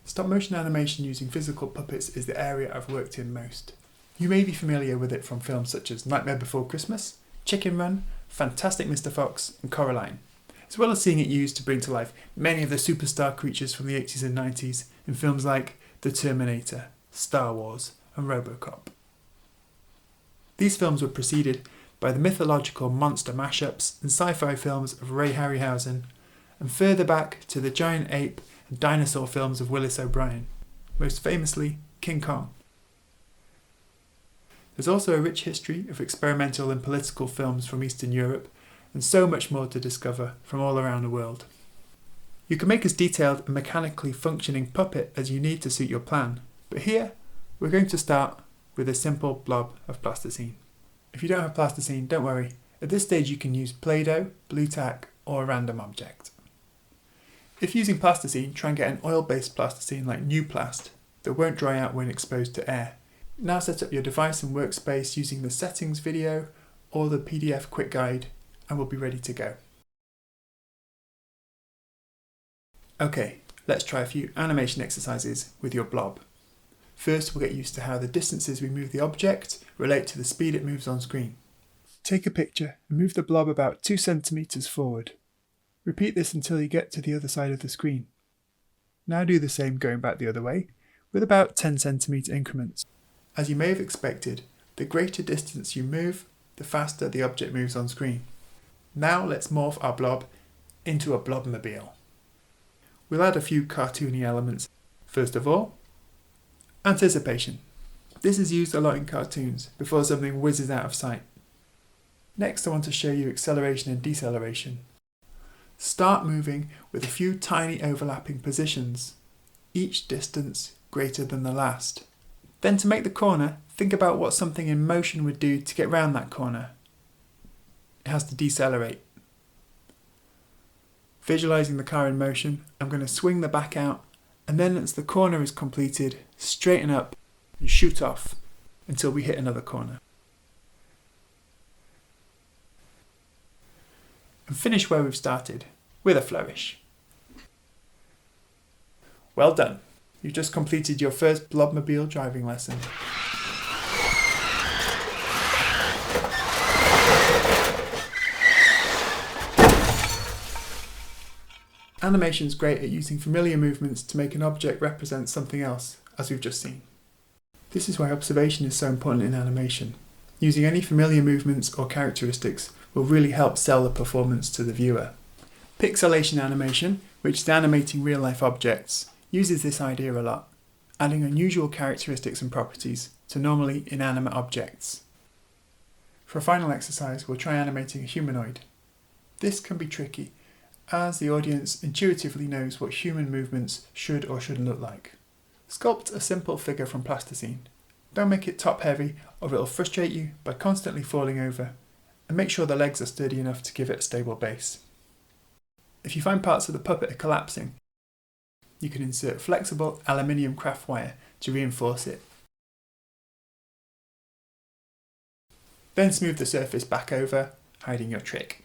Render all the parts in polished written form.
Stop motion animation using physical puppets is the area I've worked in most. You may be familiar with it from films such as Nightmare Before Christmas, Chicken Run, Fantastic Mr. Fox and Coraline, as well as seeing it used to bring to life many of the superstar creatures from the 80s and 90s in films like The Terminator, Star Wars and RoboCop. These films were preceded by the mythological monster mashups and sci-fi films of Ray Harryhausen, and further back to the giant ape and dinosaur films of Willis O'Brien, most famously King Kong. There's also a rich history of experimental and political films from Eastern Europe, and so much more to discover from all around the world. You can make as detailed and mechanically functioning puppet as you need to suit your plan, but here we're going to start with a simple blob of plasticine. If you don't have plasticine, don't worry. At this stage you can use Play-Doh, blue tack or a random object. If using plasticine, try and get an oil-based plasticine like New Plast that won't dry out when exposed to air. Now set up your device and workspace using the settings video or the PDF quick guide and we'll be ready to go. Okay, let's try a few animation exercises with your blob. First, we'll get used to how the distances we move the object relate to the speed it moves on screen. Take a picture and move the blob about 2 centimeters forward. Repeat this until you get to the other side of the screen. Now do the same going back the other way with about 10 centimeter increments. As you may have expected, the greater distance you move, the faster the object moves on screen. Now let's morph our blob into a blobmobile. We'll add a few cartoony elements. First of all, anticipation. This is used a lot in cartoons before something whizzes out of sight. Next I want to show you acceleration and deceleration. Start moving with a few tiny overlapping positions, each distance greater than the last. Then to make the corner, think about what something in motion would do to get round that corner. It has to decelerate. Visualising the car in motion, I'm going to swing the back out, and then as the corner is completed, straighten up and shoot off until we hit another corner. And finish where we've started, with a flourish. Well done! You've just completed your first blobmobile driving lesson. Animation's great at using familiar movements to make an object represent something else, as we've just seen. This is why observation is so important in animation. Using any familiar movements or characteristics will really help sell the performance to the viewer. Pixelation animation, which is animating real-life objects, uses this idea a lot, adding unusual characteristics and properties to normally inanimate objects. For a final exercise, we'll try animating a humanoid. This can be tricky, as the audience intuitively knows what human movements should or shouldn't look like. Sculpt a simple figure from plasticine. Don't make it top heavy or it'll frustrate you by constantly falling over, and make sure the legs are sturdy enough to give it a stable base. If you find parts of the puppet are collapsing, you can insert flexible aluminium craft wire to reinforce it. Then smooth the surface back over, hiding your trick.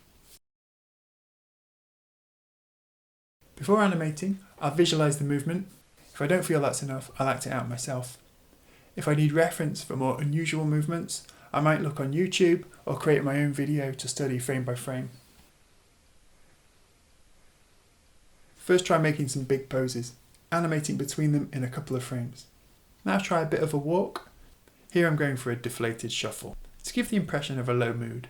Before animating, I'll visualise the movement. If I don't feel that's enough, I'll act it out myself. If I need reference for more unusual movements, I might look on YouTube or create my own video to study frame by frame. First try making some big poses, animating between them in a couple of frames. Now try a bit of a walk. Here I'm going for a deflated shuffle, to give the impression of a low mood.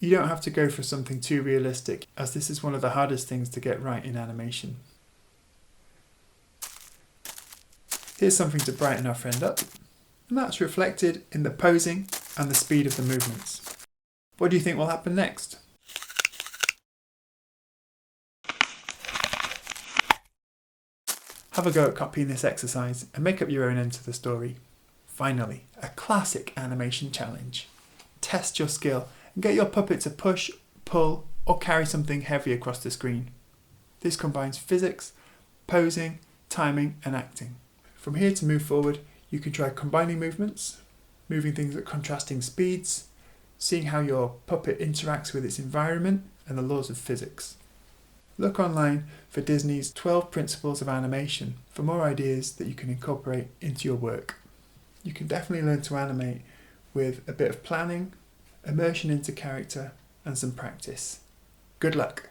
You don't have to go for something too realistic, as this is one of the hardest things to get right in animation. Here's something to brighten our friend up, and that's reflected in the posing and the speed of the movements. What do you think will happen next? Have a go at copying this exercise and make up your own end to the story. Finally, a classic animation challenge. Test your skill and get your puppet to push, pull, or carry something heavy across the screen. This combines physics, posing, timing, and acting. From here to move forward, you can try combining movements, moving things at contrasting speeds, seeing how your puppet interacts with its environment and the laws of physics. Look online for Disney's 12 Principles of Animation for more ideas that you can incorporate into your work. You can definitely learn to animate with a bit of planning, immersion into character, and some practice. Good luck!